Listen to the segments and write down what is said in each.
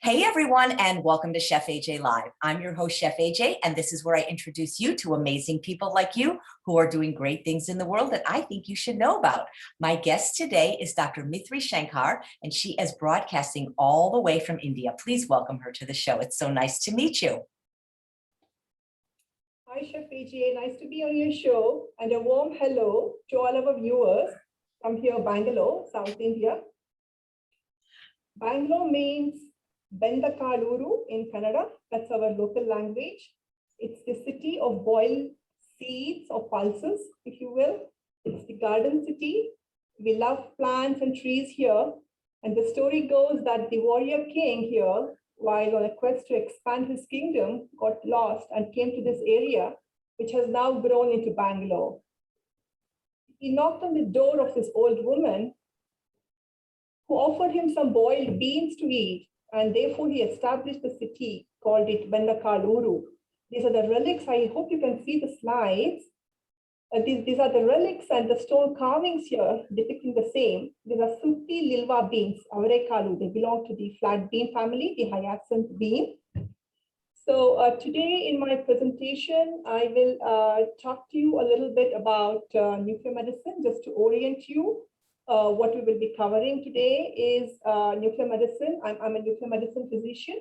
Hey everyone, and welcome to Chef AJ Live. I'm your host, Chef AJ, and this is where I introduce you to amazing people like you who are doing great things in the world that I think you should know about. My guest today is Dr.Mythri Shankar, and she is broadcasting all the way from India. Please welcome her to the show. It's so nice to meet you. Hi, Chef AJ. Nice to be on your show, and a warm hello to all of our viewers from here, Bangalore, South India. Bangalore means Bendakaluru in Kannada. That's our local language. It's the city of boiled seeds or pulses, if you will. It's the garden city. We love plants and trees here. And the story goes that the warrior king here, while on a quest to expand his kingdom, got lost and came to this area, which has now grown into Bangalore. He knocked on the door of this old woman who offered him some boiled beans to eat, and therefore he established the city, called it Bendakaluru. These are the relics. I hope you can see the slides. These are the relics and the stone carvings here depicting the same. These are Sutti Lilva beans, Avarekalu. They belong to the flat bean family, the hyacinth bean. So today in my presentation, I will talk to you a little bit about nuclear medicine, just to orient you. What we will be covering today is nuclear medicine. I'm a nuclear medicine physician.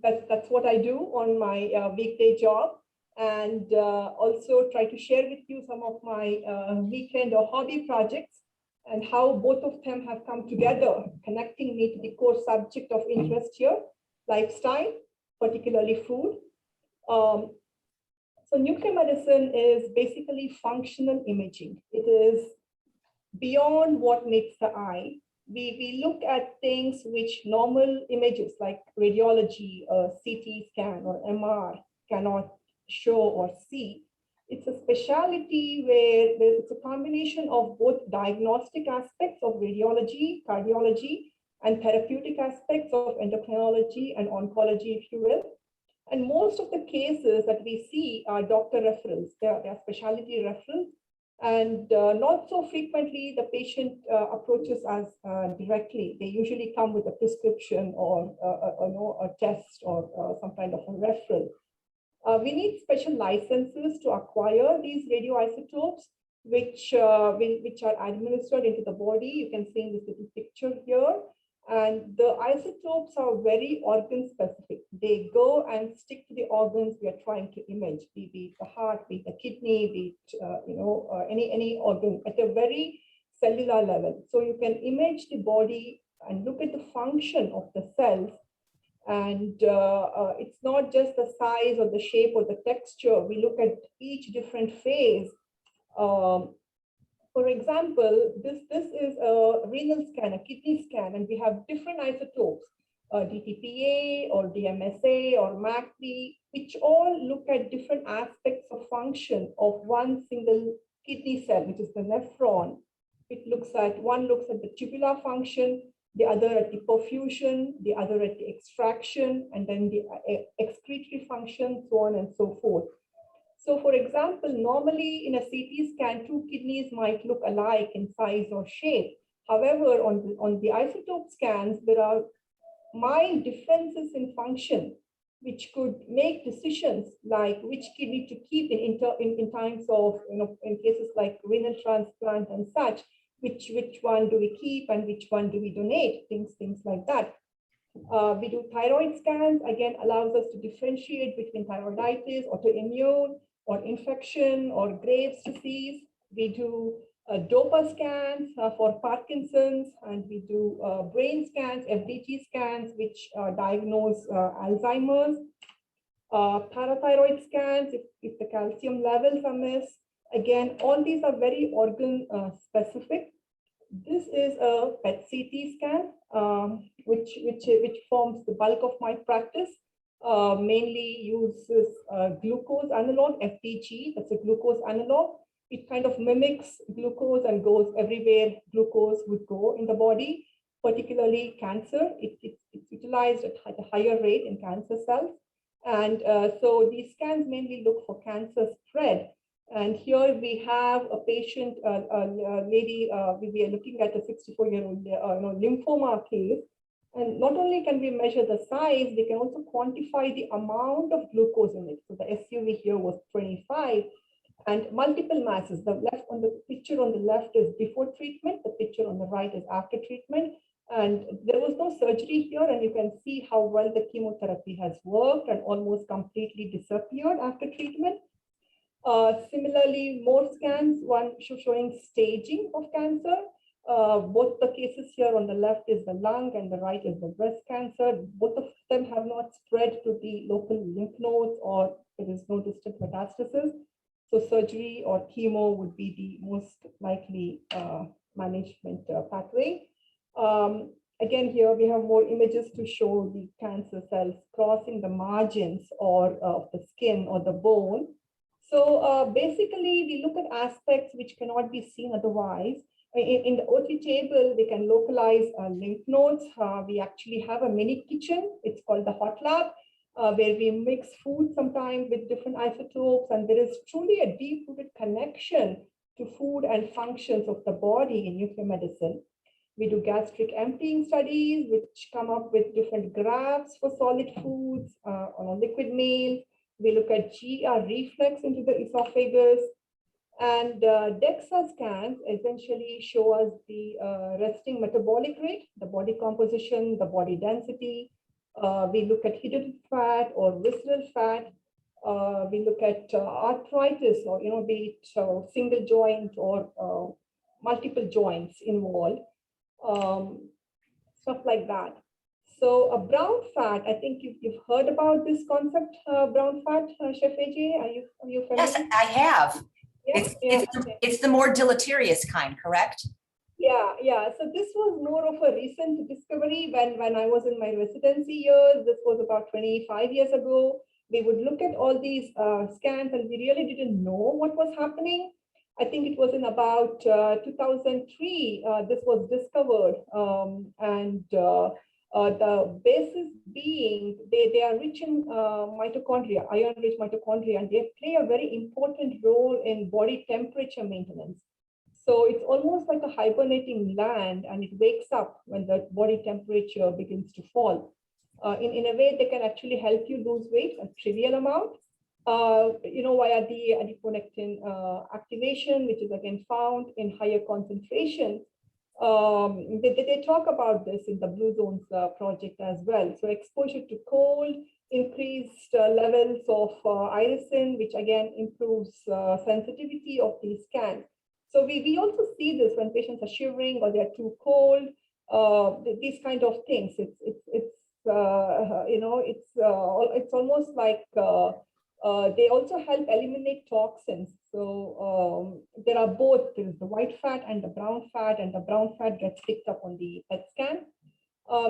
That's what I do on my weekday job, and also try to share with you some of my weekend or hobby projects and how both of them have come together, connecting me to the core subject of interest here, lifestyle, particularly food. So nuclear medicine is basically functional imaging. It is beyond what meets the eye. We look at things which normal images like radiology, CT scan or MR cannot show or see. It's a specialty where it's a combination of both diagnostic aspects of radiology, cardiology, and therapeutic aspects of endocrinology and oncology, if you will. And most of the cases that we see are doctor referrals. They are specialty referrals. And not so frequently the patient approaches us directly. They usually come with a prescription or a test or some kind of a referral. We need special licenses to acquire these radioisotopes, which are administered into the body. You can see in this little picture here. And the isotopes are very organ specific. They go and stick to the organs we are trying to image, be it the heart, be it the kidney, be it any organ at a very cellular level. So you can image the body and look at the function of the cells. And it's not just the size or the shape or the texture. We look at each different phase. For example, this is a renal scan, a kidney scan, and we have different isotopes, DTPA or DMSA or MACD, which all look at different aspects of function of one single kidney cell, which is the nephron. One looks at the tubular function, the other at the perfusion, the other at the extraction, and then the excretory function, so on and so forth. So for example, normally in a CT scan, two kidneys might look alike in size or shape. However, on the isotope scans, there are mild differences in function, which could make decisions like which kidney to keep in times of, in cases like renal transplant and such, which one do we keep and which one do we donate, things like that. We do thyroid scans, again, allows us to differentiate between thyroiditis, autoimmune, or infection, or Graves' disease. We do Dopa scans for Parkinson's, and we do brain scans, FDG scans, which diagnose Alzheimer's. Parathyroid scans, if the calcium levels are missed. Again, all these are very organ specific. This is a PET CT scan, which forms the bulk of my practice. Mainly uses glucose analog, FDG, that's a glucose analog. It kind of mimics glucose and goes everywhere glucose would go in the body, particularly cancer. It's utilized at a higher rate in cancer cells. And so these scans mainly look for cancer spread. And here we have a patient, a lady, we are looking at a 64-year-old lymphoma case. And not only can we measure the size, we can also quantify the amount of glucose in it. So the SUV here was 25, and multiple masses. The left on the picture on the left is before treatment, the picture on the right is after treatment. And there was no surgery here, and you can see how well the chemotherapy has worked and almost completely disappeared after treatment. Similarly, more scans, one showing staging of cancer. Both the cases here on the left is the lung and the right is the breast cancer. Both of them have not spread to the local lymph nodes, or there is no distant metastasis. So surgery or chemo would be the most likely management pathway. Again, here we have more images to show the cancer cells crossing the margins or of the skin or the bone. So basically, we look at aspects which cannot be seen otherwise. In the OT table, we can localize lymph nodes. We actually have a mini kitchen. It's called the hot lab, where we mix food sometimes with different isotopes. And there is truly a deep-rooted connection to food and functions of the body in nuclear medicine. We do gastric emptying studies, which come up with different graphs for solid foods on a liquid meal. We look at GR reflex into the esophagus. And DEXA scans essentially show us the resting metabolic rate, the body composition, the body density. We look at hidden fat or visceral fat. We look at arthritis, or be it single joint or multiple joints involved, stuff like that. So a brown fat, I think you've heard about this concept, brown fat, Chef AJ. Are you familiar? Yes, I have. Yeah, It's the more deleterious kind, correct? Yeah. So this was more of a recent discovery when I was in my residency years. This was about 25 years ago. We would look at all these scans, and we really didn't know what was happening. I think it was in about 2003, this was discovered. The basis being they are rich in mitochondria, iron-rich mitochondria, and they play a very important role in body temperature maintenance. So it's almost like a hibernating gland, and it wakes up when the body temperature begins to fall. In a way, they can actually help you lose weight, a trivial amount, via the adiponectin activation, which is again found in higher concentrations. They talk about this in the Blue Zones project as well. So exposure to cold, increased levels of irisin, which again improves sensitivity of these scans. So we also see this when patients are shivering or they're too cold. These kind of things. It's almost like they also help eliminate toxins. So there are both. There is the white fat and the brown fat gets picked up on the PET scan.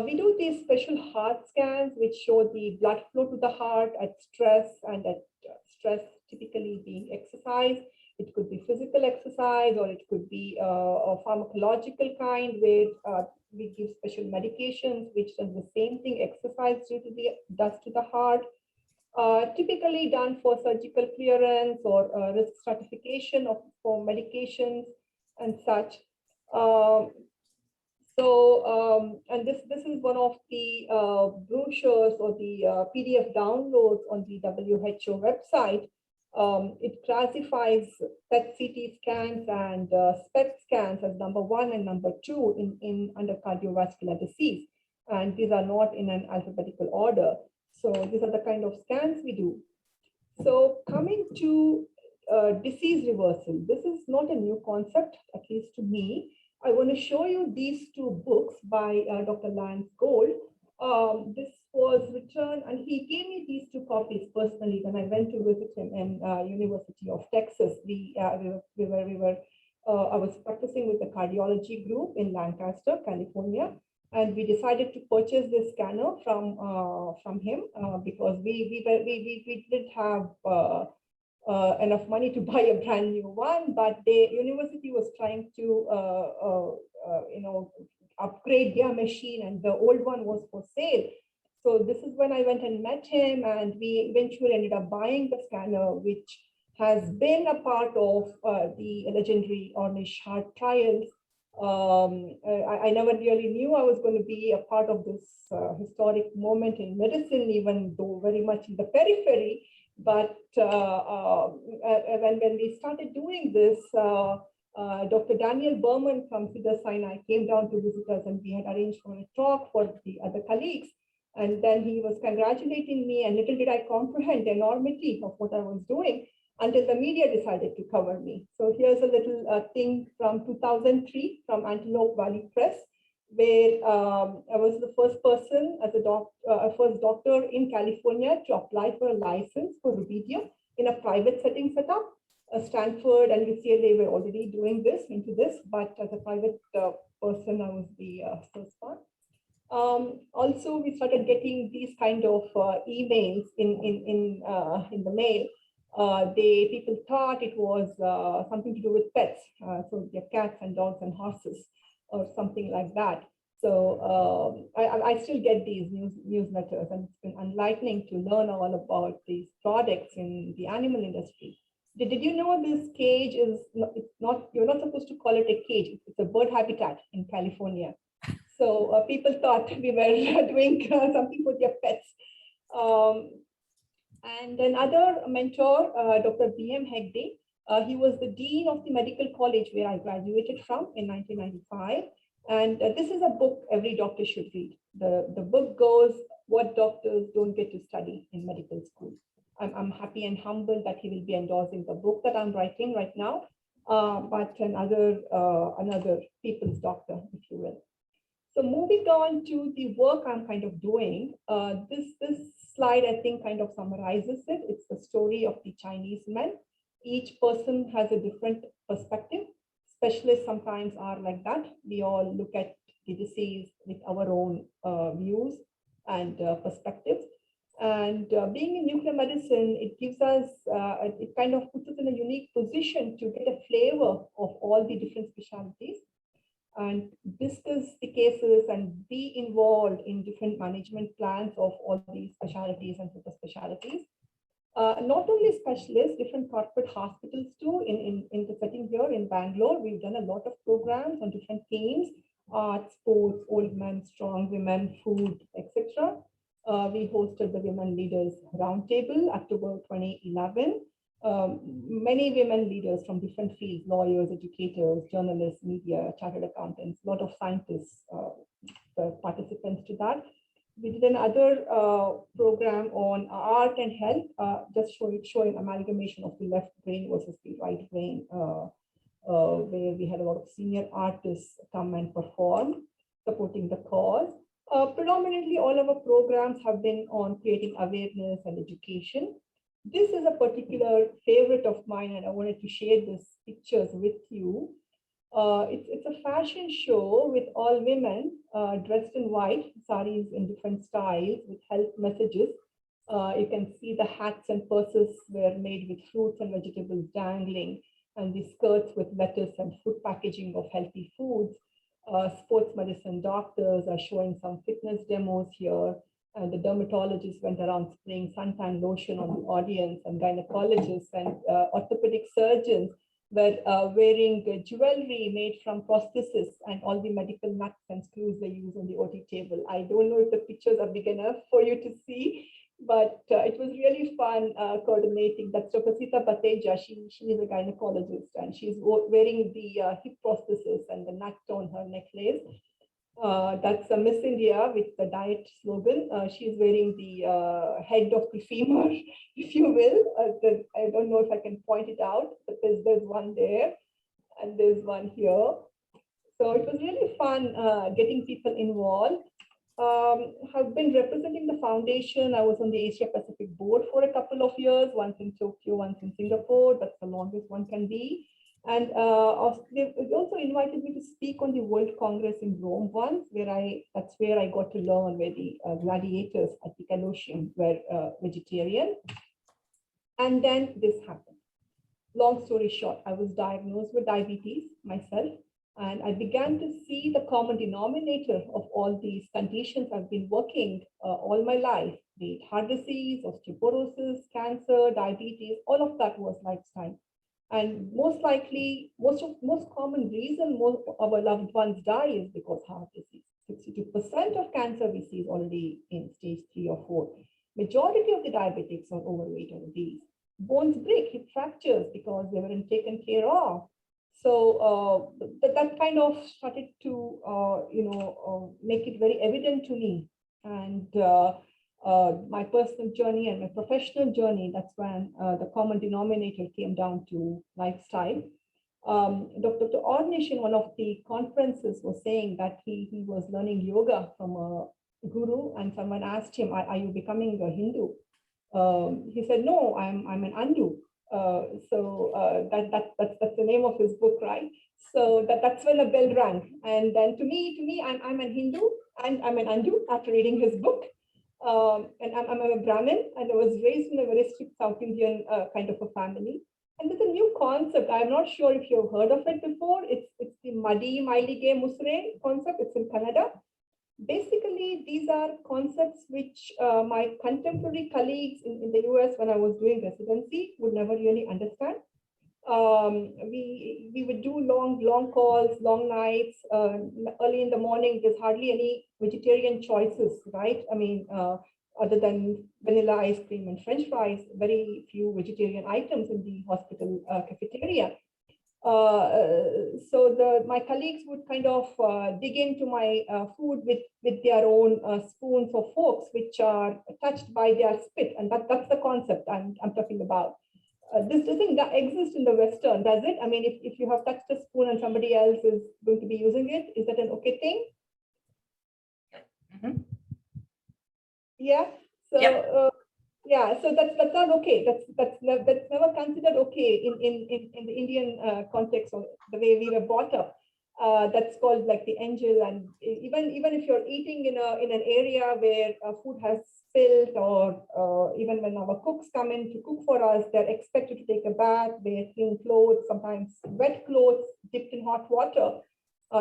We do these special heart scans, which show the blood flow to the heart at stress, and at stress typically being exercise. It could be physical exercise, or it could be a pharmacological kind, where we give special medications, which does the same thing exercise does to the heart. Typically done for surgical clearance or risk stratification for medications and such. And this is one of the brochures or the PDF downloads on the WHO website. It classifies PET-CT scans and SPECT scans as number 1 and number 2 in under cardiovascular disease. And these are not in an alphabetical order. So these are the kind of scans we do. So coming to disease reversal, this is not a new concept, at least to me. I want to show you these two books by Dr. Lance Gold. This was written, and he gave me these two copies personally when I went to visit him in University of Texas. I was practicing with the cardiology group in Lancaster, California, and we decided to purchase this scanner from him because we didn't have enough money to buy a brand new one, but the university was trying to upgrade their machine, and the old one was for sale. So this is when I went and met him, and we eventually ended up buying the scanner, which has been a part of the legendary Ornish heart trials. I never really knew I was going to be a part of this historic moment in medicine, even though very much in the periphery. But when we started doing this, Dr. Daniel Berman from Cedar Sinai came down to visit us, and we had arranged for a talk for the other colleagues. And then he was congratulating me, and little did I comprehend the enormity of what I was doing until the media decided to cover me. So here's a little thing from 2003 from Antelope Valley Press, where I was the first person as a first doctor in California to apply for a license for Rubidium in a private setting setup. Stanford and UCLA were already doing this, but as a private person, I was the first one. Also, we started getting these kind of emails in the mail. People thought it was something to do with pets, so their cats and dogs and horses, or something like that. So I still get these newsletters, and it's been enlightening to learn all about these products in the animal industry. Did you know this cage is you're not supposed to call it a cage, it's a bird habitat in California. So people thought we were doing something for their pets. And another mentor, Dr. B.M. Hegde, he was the dean of the medical college where I graduated from in 1995. And this is a book every doctor should read. The book goes, What Doctors Don't Get to Study in Medical School. I'm happy and humbled that he will be endorsing the book that I'm writing right now, but another people's doctor, if you will. So moving on to the work I'm kind of doing, this slide, I think, kind of summarizes it. It's the story of the Chinese men. Each person has a different perspective. Specialists sometimes are like that. We all look at the disease with our own views and perspectives. And being in nuclear medicine, it gives us, it kind of puts us in a unique position to get a flavor of all the different specialties and discuss the cases and be involved in different management plans of all these specialties and super specialties. Not only specialists, different corporate hospitals too. In the setting here in Bangalore, we've done a lot of programs on different themes: art, sports, old men, strong women, food, etc. We hosted the Women Leaders Roundtable, October 2011. Many women leaders from different fields, lawyers, educators, journalists, media, chartered accountants, a lot of scientists, participants to that. We did another program on art and health, just showing amalgamation of the left brain versus the right brain, where we had a lot of senior artists come and perform, supporting the cause. Predominantly, all of our programs have been on creating awareness and education. This is a particular favorite of mine, and I wanted to share these pictures with you. It's a fashion show with all women dressed in white, saris in different styles with health messages. You can see the hats and purses were made with fruits and vegetables dangling, and the skirts with lettuce and food packaging of healthy foods. Sports medicine doctors are showing some fitness demos here, and the dermatologists went around spraying suntan lotion on the audience, and gynecologists and orthopedic surgeons were wearing jewelry made from prosthesis and all the medical nuts and screws they use on the OT table. I don't know if the pictures are big enough for you to see, but it was really fun coordinating. That's Dr. Sita Pateja. She is a gynecologist, and she's wearing the hip prosthesis and the nut on her necklace. That's Miss India with the diet slogan. She's wearing the head of the femur, if you will. I don't know if I can point it out, but there's one there, and there's one here. So it was really fun getting people involved. Have been representing the foundation. I was on the Asia Pacific board for a couple of years, once in Tokyo, once in Singapore. That's the longest one can be. And they also invited me to speak on the World Congress in Rome once, that's where I got to learn where the gladiators at the Colosseum were vegetarian. And then this happened. Long story short, I was diagnosed with diabetes myself, and I began to see the common denominator of all these conditions I've been working all my life, be it heart disease, osteoporosis, cancer, diabetes, all of that was lifestyle. And most likely, most common reason most of our loved ones die is because heart disease. 62% of cancer we see is already in stage 3 or 4. Majority of the diabetics are overweight or obese. Bones break, hip fractures because they weren't taken care of. So that kind of started to make it very evident to me. And my personal journey and my professional journey, that's when the common denominator came down to lifestyle. Dr. Ornish in one of the conferences was saying that he was learning yoga from a guru, and someone asked him, are you becoming a Hindu? He said, no, I'm an Andu. That's the name of his book, right? So that's when a bell rang. And then to me, I'm an Hindu and I'm an Andu after reading his book. And I'm a Brahmin, and I was raised in a very strict South Indian kind of a family. And there's a new concept. I'm not sure if you've heard of it before. It's the Madi Mailige Musre concept. It's in Canada. Basically, these are concepts which my contemporary colleagues in the US, when I was doing residency, would never really understand. We would do long calls, long nights. Early in the morning, there's hardly any vegetarian choices, right? I mean, other than vanilla ice cream and French fries, very few vegetarian items in the hospital cafeteria. So my colleagues would kind of dig into my food with their own spoons or forks, which are touched by their spit, and that's the concept I'm talking about. This doesn't exist in the Western, does it? I mean, if you have touched a spoon and somebody else is going to be using it, is that an okay thing? Mm-hmm. Yeah. So yep. Yeah, so that's not okay. That's never considered okay in the Indian context or the way we were brought up. That's called like the angel. And even if you're eating in an area where food has spilled, or even when our cooks come in to cook for us, they're expected to take a bath, wear clean clothes, sometimes wet clothes dipped in hot water.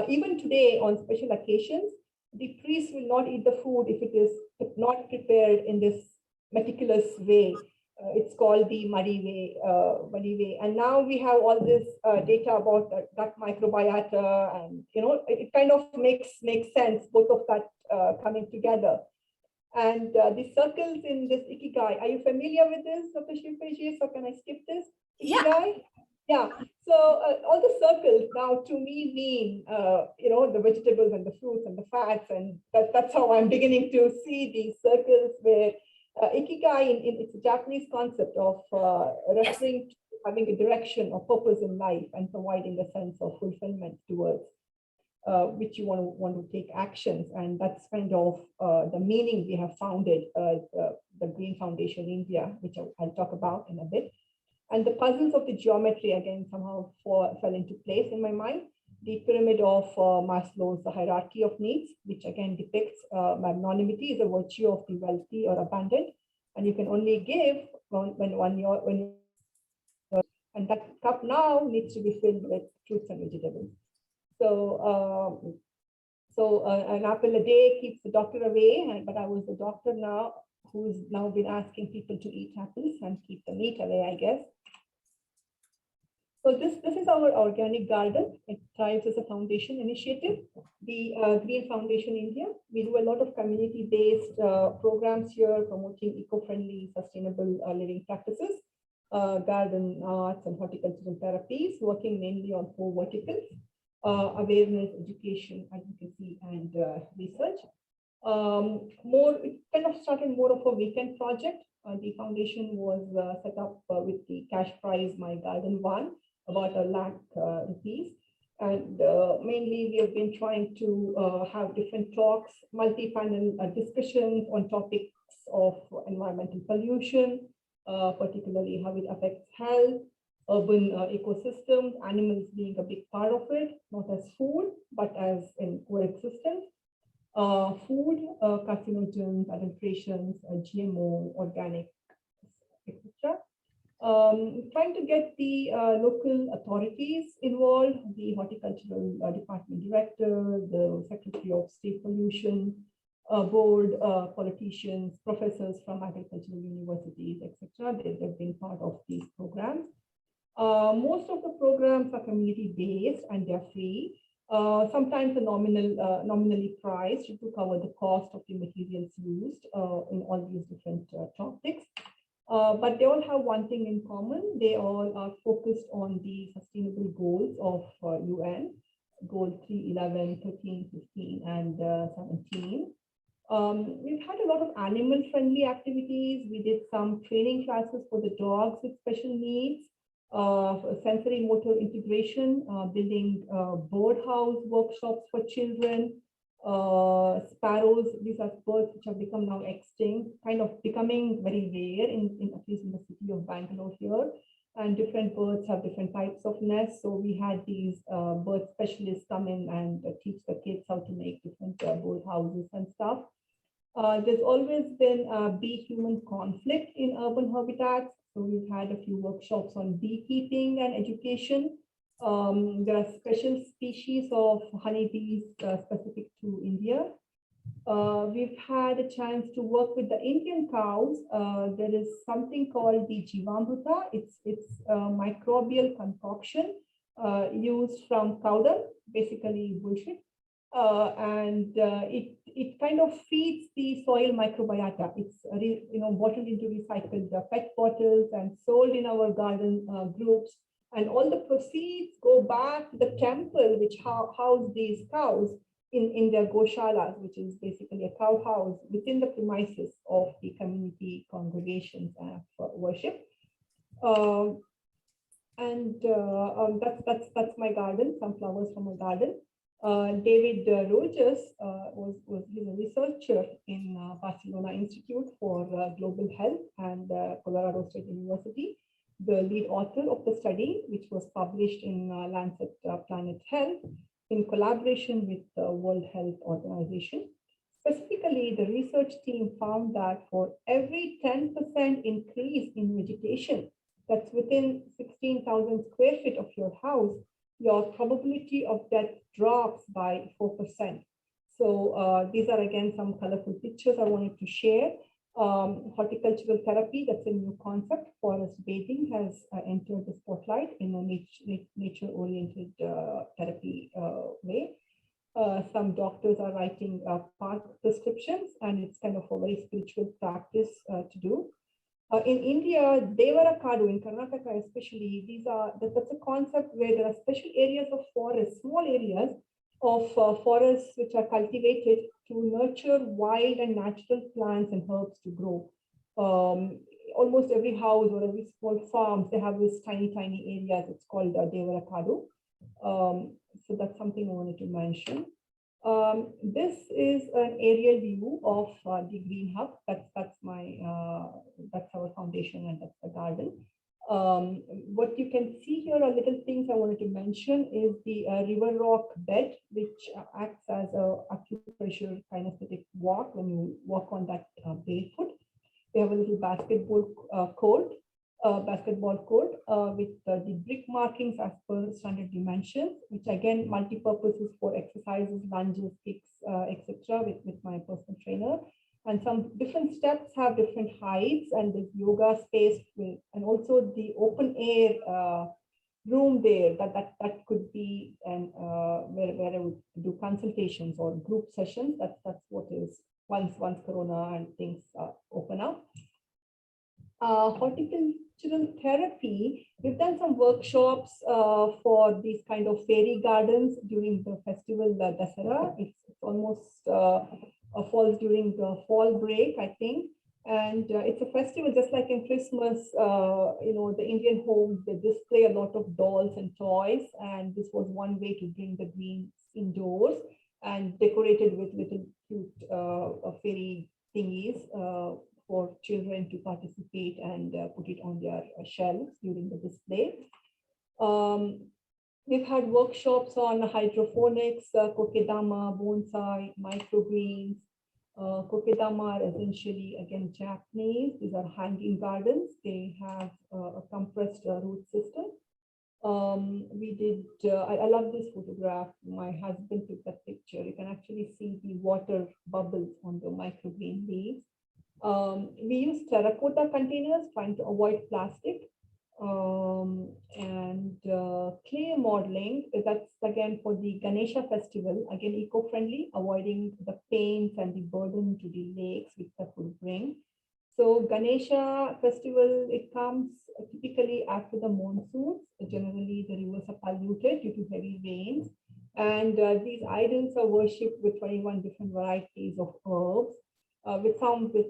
Even today on special occasions, the priest will not eat the food if it is not prepared in this meticulous way. It's called the muddy way. And now we have all this data about the gut microbiota, and it kind of makes sense, both of that coming together. And the circles in this ikigai, are you familiar with this, Dr. Shivpaji? So can I skip this? Ikigai? Yeah. So all the circles now to me mean, the vegetables and the fruits and the fats, and that's how I'm beginning to see these circles where ikigai, it's a Japanese concept of referring to having a direction or purpose in life and providing a sense of fulfillment towards which you want to take actions. And that's kind of the meaning we have founded the Green Foundation India, which I'll talk about in a bit. And the puzzles of the geometry, again, somehow fell into place in my mind. The pyramid of Maslow's the hierarchy of needs, which again depicts magnanimity is a virtue of the wealthy or abundant, and you can only give when you're and that cup now needs to be filled with fruits and vegetables. So an apple a day keeps the doctor away, but I was the doctor now who's now been asking people to eat apples and keep the meat away, I guess. So this is our organic garden. It thrives as a foundation initiative. The Green Foundation India, we do a lot of community-based programs here promoting eco-friendly, sustainable living practices, garden arts and horticultural therapies, working mainly on 4 verticals: awareness, education, advocacy, and research. It kind of started more of a weekend project. The foundation was set up with the cash prize My Garden won, about ₹1 lakh rupees. And mainly we have been trying to have different talks, multi-panel discussions on topics of environmental pollution, particularly how it affects health, urban ecosystems, animals being a big part of it, not as food, but as in coexistence. Food, carcinogens, adulterations, GMO, organic, etc. Trying to get the local authorities involved, the horticultural department director, the secretary of state pollution, board, politicians, professors from agricultural universities, etc. They've been part of these programs. Most of the programs are community-based and they're free. Sometimes nominally priced to cover the cost of the materials used in all these different topics. But they all have one thing in common. They all are focused on the sustainable goals of UN, goal 3, 11, 13, 15, and 17. We've had a lot of animal-friendly activities. We did some training classes for the dogs with special needs, sensory motor integration, building birdhouse workshops for children, sparrows. These are birds which have become now extinct, kind of becoming very rare at least in the city of Bangalore here. And different birds have different types of nests. So we had these bird specialists come in and teach the kids how to make different bird houses and stuff. There's always been bee-human conflict in urban habitats. So we've had a few workshops on beekeeping and education. There are special species of honeybees specific to India. We've had a chance to work with the Indian cows. There is something called the Jivamruta. It's a microbial concoction used from cow dung, basically bullshit. It kind of feeds the soil microbiota. It's bottled into recycled PET bottles and sold in our garden groups. And all the proceeds go back to the temple which house these cows in their goshalas, which is basically a cow house within the premises of the community congregations for worship. That's my garden, some flowers from my garden. David Rogers was a researcher in Barcelona Institute for Global Health and Colorado State University, the lead author of the study, which was published in Lancet Planet Health in collaboration with the World Health Organization. Specifically, the research team found that for every 10% increase in vegetation that's within 16,000 square feet of your house, your probability of death drops by 4%. So these are again some colorful pictures I wanted to share. Horticultural therapy, that's a new concept. Forest bathing has entered the spotlight in a nature-oriented therapy way. Some doctors are writing park prescriptions, and it's kind of a very spiritual practice to do. In India, Devarakadu, in Karnataka especially, that's a concept where there are special areas of forest, small areas of forests which are cultivated to nurture wild and natural plants and herbs to grow. Almost every house or every small farms, they have these tiny areas. It's called Devarakadu. So that's something I wanted to mention. This is an aerial view of the green hub. That's our foundation, and that's the garden. What you can see here are little things I wanted to mention is the river rock bed, which acts as a acupressure kinesthetic walk when you walk on that barefoot. We have a little basketball court with the brick markings as per standard dimensions, which again multi-purposes for exercises, lunges, kicks, etc. with my personal trainer. And some different steps have different heights, and there's yoga space and also the open air room there that could be where I would do consultations or group sessions. That's what is once Corona and things open up. Horticultural therapy, we've done some workshops for these kind of fairy gardens during the festival Dasara. It's almost falls during the fall break, I think. And it's a festival just like in Christmas, the Indian homes, they display a lot of dolls and toys. And this was one way to bring the greens indoors and decorated with little cute fairy thingies for children to participate and put it on their shelves during the display. We've had workshops on hydroponics, kokedama, bonsai, microgreens. Kokedama are essentially, again, Japanese. These are hanging gardens. They have a compressed root system. We did, I love this photograph. My husband took that picture. You can actually see the water bubbles on the microgreen leaves. We use terracotta containers, trying to avoid plastic. And clay modeling, that's again for the Ganesha Festival, again eco-friendly, avoiding the paints and the burden to the lakes which that would bring. So Ganesha Festival, it comes typically after the monsoons. Generally, the rivers are polluted due to heavy rains. And these idols are worshipped with 21 different varieties of herbs, with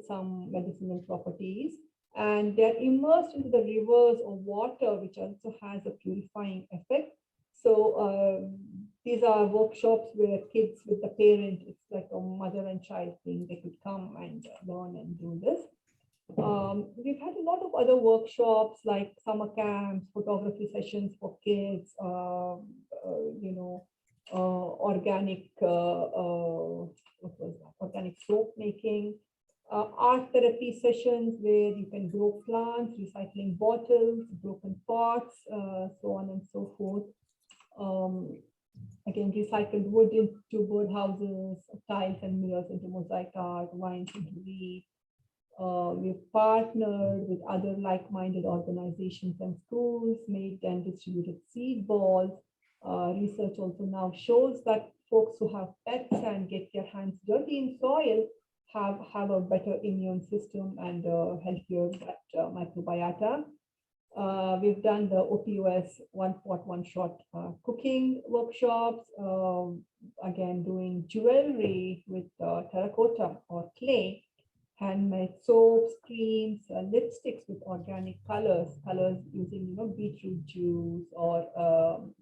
some medicinal properties. And they're immersed into the rivers or water, which also has a purifying effect. So these are workshops where kids with the parent, it's like a mother and child thing, they could come and learn and do this. We've had a lot of other workshops like summer camps, photography sessions for kids, you know, organic, what was that? Organic soap making, art therapy sessions where you can grow plants, recycling bottles, broken pots, so on and so forth. Again, recycled wood into birdhouses, tiles and mirrors into mosaic art, wines into wreaths. We've partnered with other like-minded organizations and schools, made and distributed seed balls. Research also now shows that folks who have pets and get their hands dirty in soil have a better immune system and healthier gut microbiota. We've done the OPUS one pot, one shot cooking workshops, again doing jewelry with terracotta or clay, handmade soaps, creams, lipsticks with organic colors using, you know, beetroot juice or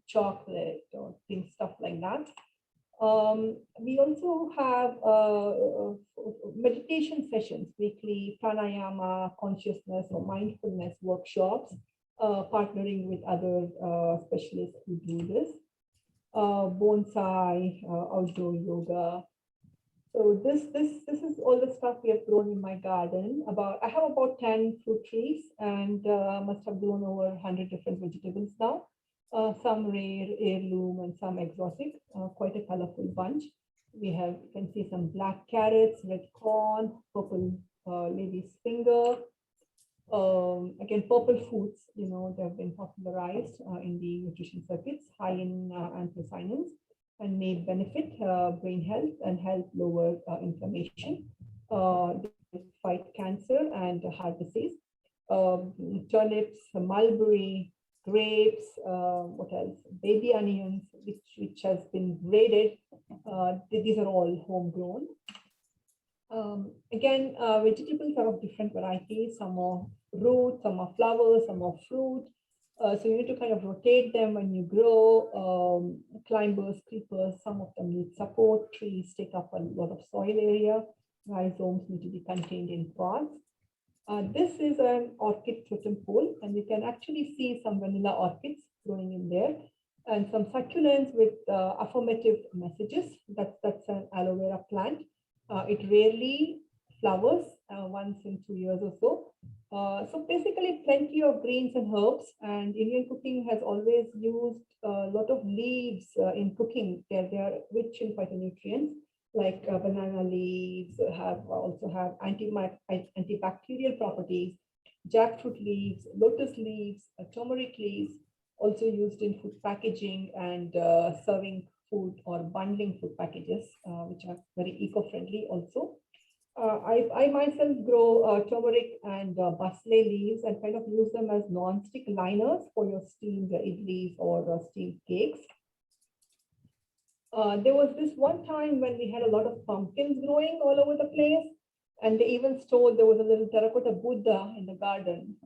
chocolate or things, stuff like that. We also have meditation sessions, weekly pranayama, consciousness or mindfulness workshops, partnering with other specialists who do this. Bonsai, outdoor yoga. So this is all the stuff we have grown in my garden. I have about 10 fruit trees and must have grown over 100 different vegetables now. Some rare, heirloom, and some exotic, quite a colorful bunch. We have, you can see some black carrots, red corn, purple lady's finger. Again, purple foods, you know, they have been popularized in the nutrition circuits, high in anthocyanins, and may benefit brain health and help lower inflammation, fight cancer and heart disease. Turnips, mulberry, grapes, what else? Baby onions, which has been graded. These are all homegrown. Again, vegetables are of different varieties. Some are root, some are flowers, some are fruit. So you need to kind of rotate them when you grow. Climbers, creepers, some of them need support. Trees take up a lot of soil area. Rhizomes need to be contained in pots. This is an orchid totem pole, and you can actually see some vanilla orchids growing in there, and some succulents with affirmative messages. That's an aloe vera plant. It rarely flowers once in 2 years or so. So basically plenty of greens and herbs, and Indian cooking has always used a lot of leaves in cooking. They are rich in phytonutrients like banana leaves also have antibacterial properties. Jackfruit leaves, lotus leaves, turmeric leaves, also used in food packaging and serving food or bundling food packages, which are very eco-friendly also. I myself grow turmeric and parsley leaves and kind of use them as non-stick liners for your steamed idlis or steamed cakes. There was this one time when we had a lot of pumpkins growing all over the place, and they even stored, there was a little terracotta Buddha in the garden.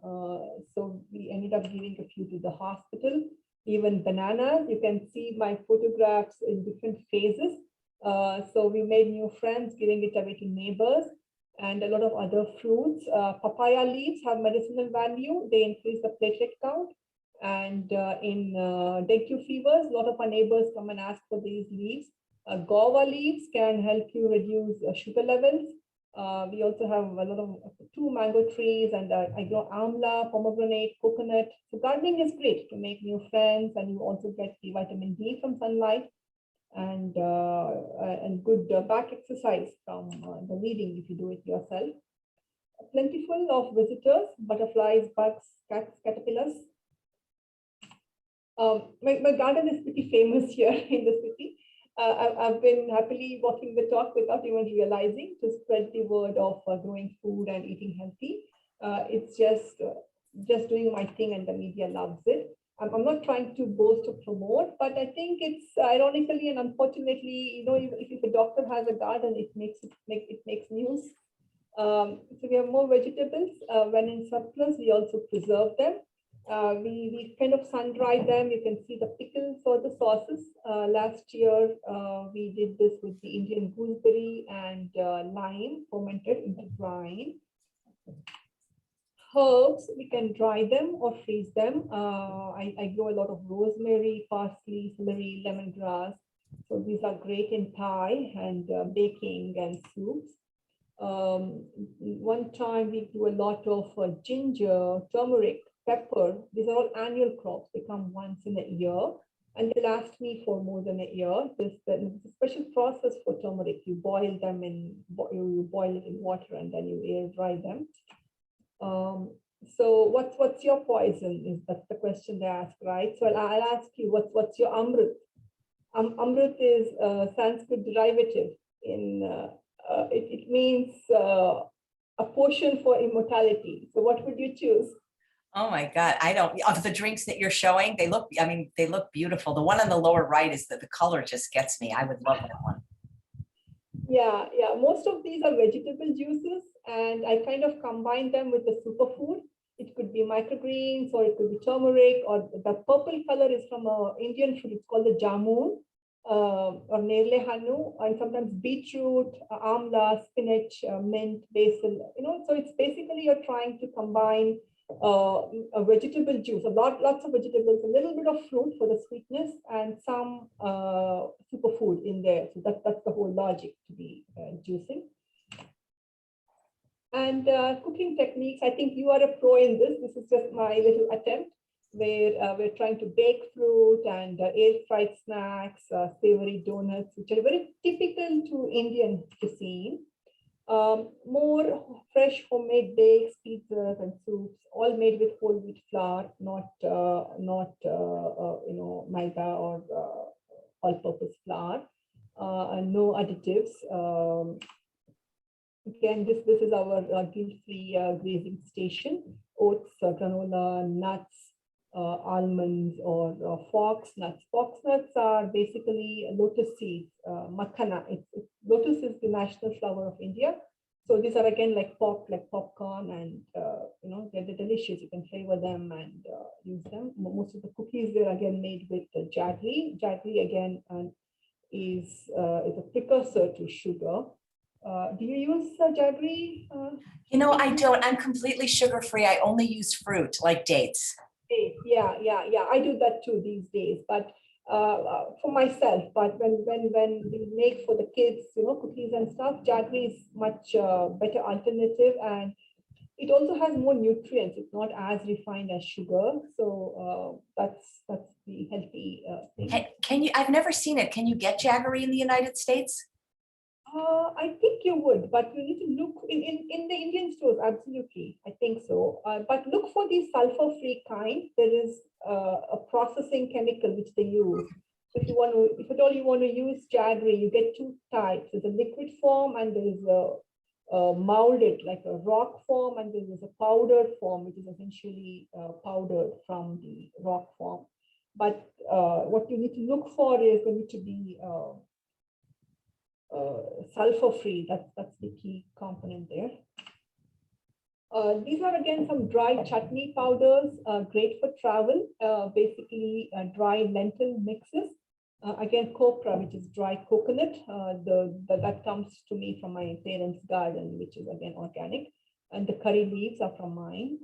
So we ended up giving a few to the hospital. Even bananas, you can see my photographs in different phases. So we made new friends, giving it away to neighbors, and a lot of other fruits. Papaya leaves have medicinal value. They increase the platelet count. And in dengue fevers, a lot of our neighbors come and ask for these leaves. Guava leaves can help you reduce sugar levels. We also have a lot of 2 mango trees, and I grow amla, pomegranate, coconut. So gardening is great to make new friends, and you also get the vitamin D from sunlight, and good back exercise from the reading if you do it yourself. Plentiful of visitors, butterflies, bugs, cats, caterpillars. My garden is pretty famous here in the city. I've been happily walking the talk without even realizing to spread the word of growing food and eating healthy. It's just doing my thing, and the media loves it. I'm not trying to boast or promote, but I think it's ironically and unfortunately, if a doctor has a garden, it makes news. So we have more vegetables. When in surplus, we also preserve them. We kind of sun dry them. You can see the pickles or the sauces. Last year, we did this with the Indian gooseberry and lime fermented into brine. Herbs, we can dry them or freeze them. I grow a lot of rosemary, parsley, celery, lemongrass. So these are great in Thai and baking and soups. One time we do a lot of ginger, turmeric, pepper. These are all annual crops. They come once in a year and they last me for more than a year. There's a special process for turmeric. You boil them you boil it in water and then you air dry them. So what's your poison? That's the question they ask, right? So I'll ask you, what's your amrit? Amrit is a Sanskrit derivative. It means a potion for immortality. So what would you choose? Oh my God. I don't, of the drinks that you're showing, they look beautiful. The one on the lower right is that the color just gets me. I would love that one. Yeah. Most of these are vegetable juices, and I kind of combine them with the superfood. It could be microgreens, or it could be turmeric, or the purple color is from an Indian food. It's called the jamun, or nerle hanu, and sometimes beetroot, amla, spinach, mint, basil. So it's basically you're trying to combine a vegetable juice, lots of vegetables, a little bit of fruit for the sweetness, and some superfood in there. So that's the whole logic to be juicing. And cooking techniques, I think you are a pro in this. This is just my little attempt where we're trying to bake fruit and air fried snacks, savory donuts, which are very typical to Indian cuisine. More fresh homemade bakes, pizzas, and soups, all made with whole wheat flour, not maida or all-purpose flour, and no additives. Again, this is our guilt-free grazing station. Oats, granola, nuts, almonds, or fox nuts. Fox nuts are basically lotus seeds, makhana. Lotus is the national flower of India. So these are again like popcorn, and they're delicious. You can flavor them and use them. Most of the cookies were again made with jaggery. Jaggery again is a precursor to sugar. Do you use jaggery? I don't. I'm completely sugar-free. I only use fruit, like dates. Yeah. I do that too these days, but for myself. But when we make for the kids, cookies and stuff, jaggery is much better alternative, and it also has more nutrients. It's not as refined as sugar, so that's the healthy thing. Can you? I've never seen it. Can you get jaggery in the United States? I think you would, but you need to look in the Indian stores. Absolutely, I think so. But look for the sulfur-free kind. There is a processing chemical which they use. So if at all you want to use jaggery, you get two types. There's a liquid form, and there is a molded, like a rock form, and there is a powdered form, which is essentially powdered from the rock form. But what you need to look for is going to be sulfur-free. That's the key component there. These are again some dry chutney powders, great for travel. Basically, dry lentil mixes. Again, copra, which is dry coconut. That comes to me from my parents' garden, which is again organic. And the curry leaves are from mine.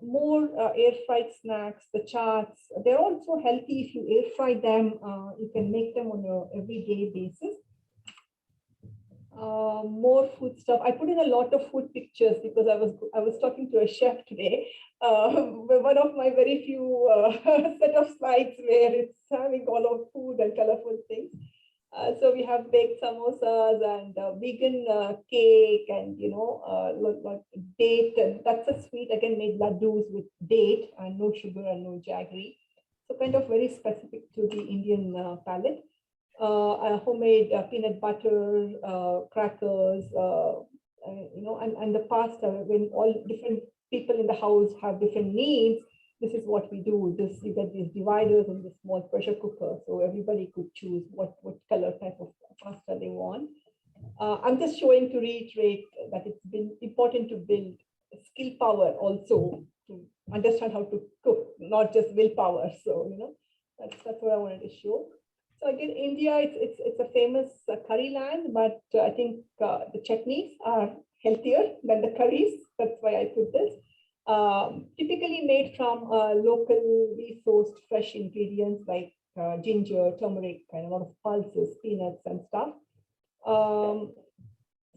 More air-fried snacks, the chaats. They're also healthy if you air-fry them. You can make them on an everyday basis. More food stuff. I put in a lot of food pictures because I was talking to a chef today. One of my very few set of slides where it's having all of food and colorful things. So we have baked samosas and vegan cake, and date, and that's a sweet again made laddus with date and no sugar and no jaggery. So kind of very specific to the Indian palate. Homemade peanut butter, crackers, and the pasta, when all different people in the house have different needs, this is what we do. You get these dividers and this small pressure cooker, so everybody could choose what color type of pasta they want. I'm just showing to reiterate that it's been important to build skill power also to understand how to cook, not just willpower. So that's what I wanted to show. So again, India, it's a famous curry land, but I think the chutneys are healthier than the curries. That's why I put this. Typically made from locally sourced fresh ingredients like ginger, turmeric, and a lot of pulses, peanuts, and stuff.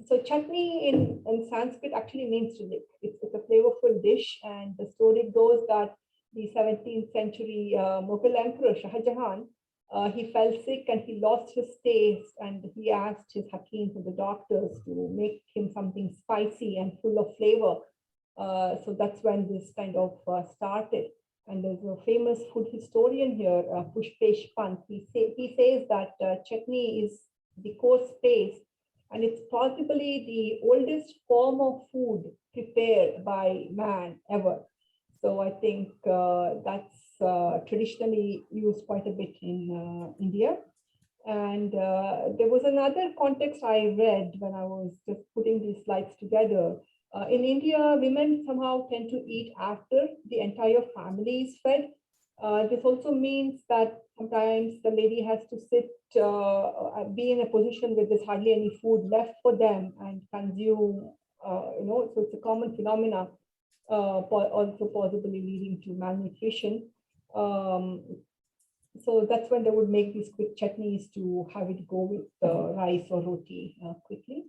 So chutney in Sanskrit actually means to lick. It's a flavorful dish, and the story goes that the 17th century Mughal Emperor Shah Jahan, he fell sick and he lost his taste, and he asked his hakims and the doctors to make him something spicy and full of flavor. So that's when this kind of started. And there's a famous food historian here, Pushpesh Pant. He says that chutney is the coarse paste, and it's possibly the oldest form of food prepared by man ever. So I think that's traditionally used quite a bit in India. And there was another context I read when I was just putting these slides together. In India, women somehow tend to eat after the entire family is fed. This also means that sometimes the lady has to sit, be in a position where there's hardly any food left for them and consume, so it's a common phenomena, also possibly leading to malnutrition. So that's when they would make these quick chutneys to have it go with rice or roti quickly.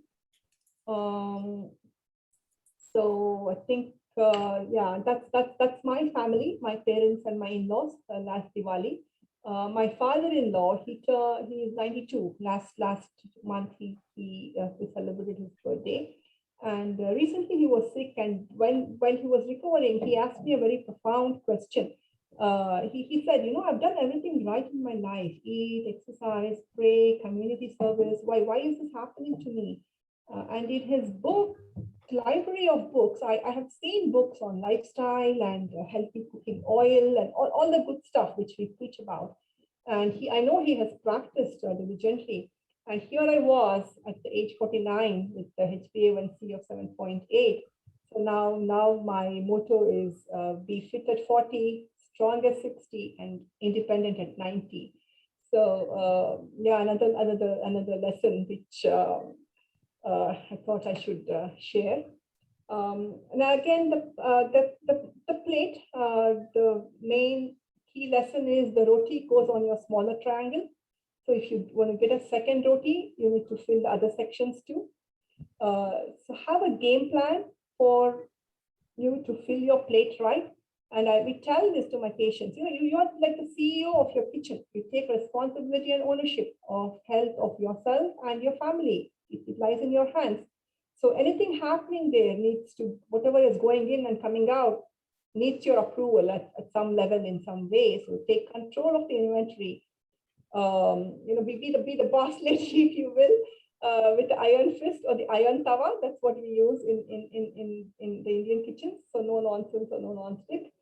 So I think, yeah, that's my family, my parents and my in-laws last Diwali. My father-in-law, he is 92. Last month he celebrated his birthday, and recently he was sick. And when he was recovering, he asked me a very profound question. He said, I've done everything right in my life: eat, exercise, pray, community service. Why is this happening to me? And in his book, library of books, I have seen books on lifestyle and healthy cooking oil and all the good stuff which we preach about. And I know he has practiced diligently. And here I was at the age 49 with the HbA1c of 7.8. So now my motto is be fit at 40, strong at 60, and independent at 90. So yeah, another lesson which I thought I should share. Now again, the plate, the main key lesson is the roti goes on your smaller triangle. So if you want to get a second roti, you need to fill the other sections too. So have a game plan for you to fill your plate right. And we tell this to my patients, you're like the CEO of your kitchen. You take responsibility and ownership of health of yourself and your family. It lies in your hands. So anything happening there needs to, whatever is going in and coming out, needs your approval at some level in some way. So take control of the inventory. Be the boss lady, if you will, with the iron fist or the iron tawa. That's what we use in the Indian kitchens. So no nonsense or no non-stick.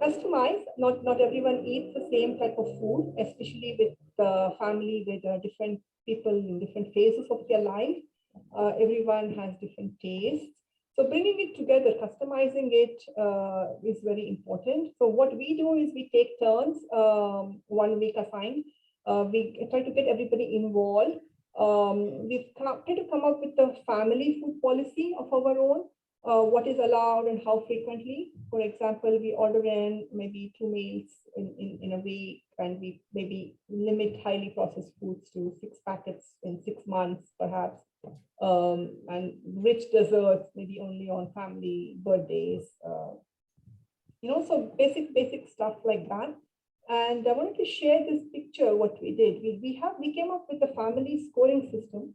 Customize. Not everyone eats the same type of food, especially with the family with different people in different phases of their life. Everyone has different tastes. So bringing it together, customizing it is very important. So what we do is we take turns, 1 week assigned. We try to get everybody involved. We try to come up with the family food policy of our own. What is allowed and how frequently. For example, we order in maybe 2 meals in a week, and we maybe limit highly processed foods to 6 packets in 6 months, perhaps. And rich desserts, maybe only on family birthdays. So basic stuff like that. And I wanted to share this picture, what we did. We came up with a family scoring system,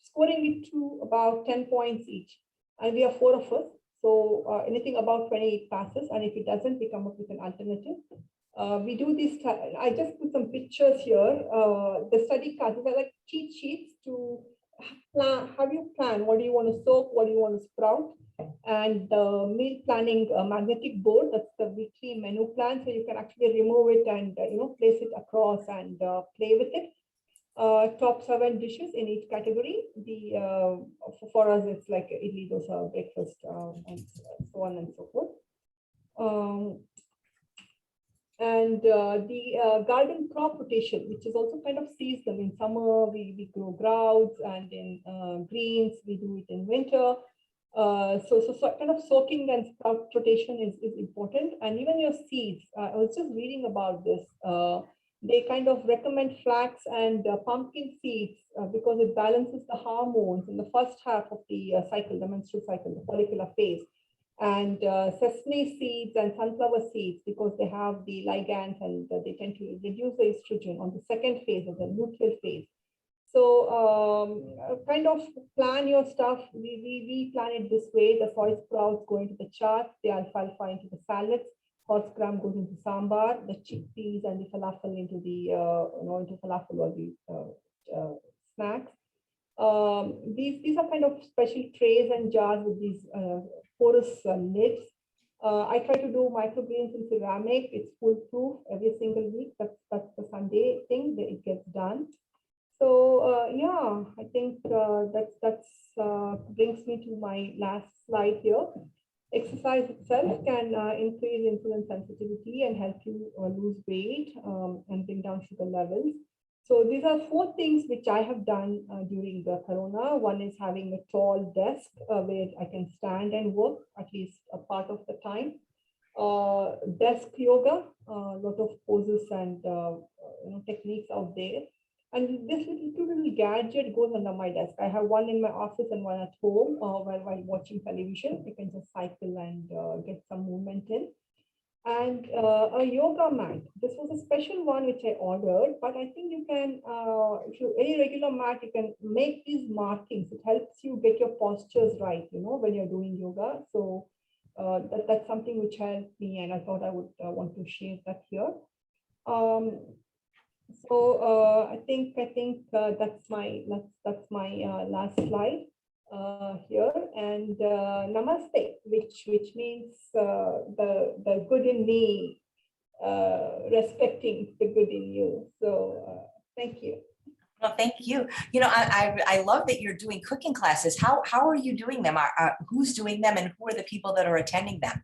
scoring it to about 10 points each. And we are 4 of us. So anything above 28 passes, and if it doesn't, we come up with an alternative. We do this. I just put some pictures here. The study cards, these are like cheat sheets to have you plan what do you want to soak, what do you want to sprout, and the meal planning magnetic board. That's the weekly menu plan, so you can actually remove it and place it across and play with it. Top 7 dishes in each category. The for us, it's like idli, dosa, breakfast, and so on and so forth. And the garden crop rotation, which is also kind of seasonal. In summer, we grow grouts, and in greens, we do it in winter. So kind of soaking and sprout rotation is important. And even your seeds, I was just reading about this. They kind of recommend flax and pumpkin seeds because it balances the hormones in the first half of the cycle, the menstrual cycle, the follicular phase. And sesame seeds and sunflower seeds, because they have the ligands and they tend to reduce the estrogen on the second phase of the luteal phase. So kind of plan your stuff. We plan it this way. The soy sprouts go into the chaat, the alfalfa into the salads, horse gram goes into sambar, the chickpeas and the falafel into the into falafel or the snacks. These are kind of special trays and jars with these porous lids. I try to do microgreens in ceramic. It's foolproof every single week. That's the Sunday thing that it gets done. So yeah, I think that's brings me to my last slide here. Exercise itself can increase insulin sensitivity and help you lose weight and bring down sugar levels. So these are 4 things which I have done during the corona. One is having a tall desk where I can stand and work at least a part of the time. Desk yoga, a lot of poses and techniques out there. And this little gadget goes under my desk. I have one in my office and one at home while watching television. You can just cycle and get some movement in. And a yoga mat. This was a special one which I ordered, but I think you can, if you any regular mat, you can make these markings. It helps you get your postures right, when you're doing yoga. So that's something which helped me, and I thought I would want to share that here. So I think that's my last slide here, and namaste, which means the good in me, respecting the good in you. So thank you. Well, thank you. I love that you're doing cooking classes. How are you doing them? Who's doing them, and who are the people that are attending them?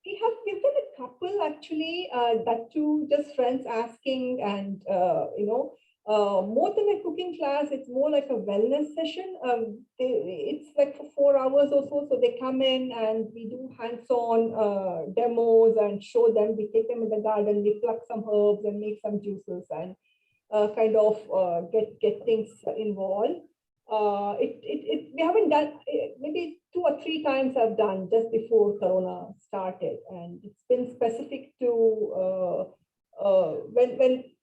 We've done a couple actually, that too, just friends asking, and more than a cooking class, it's more like a wellness session. It's like for 4 hours or so. So they come in and we do hands-on demos and show them. We take them in the garden, we pluck some herbs and make some juices and kind of get things involved. We haven't done, maybe 2 or 3 times I've done just before Corona started, and it's been specific to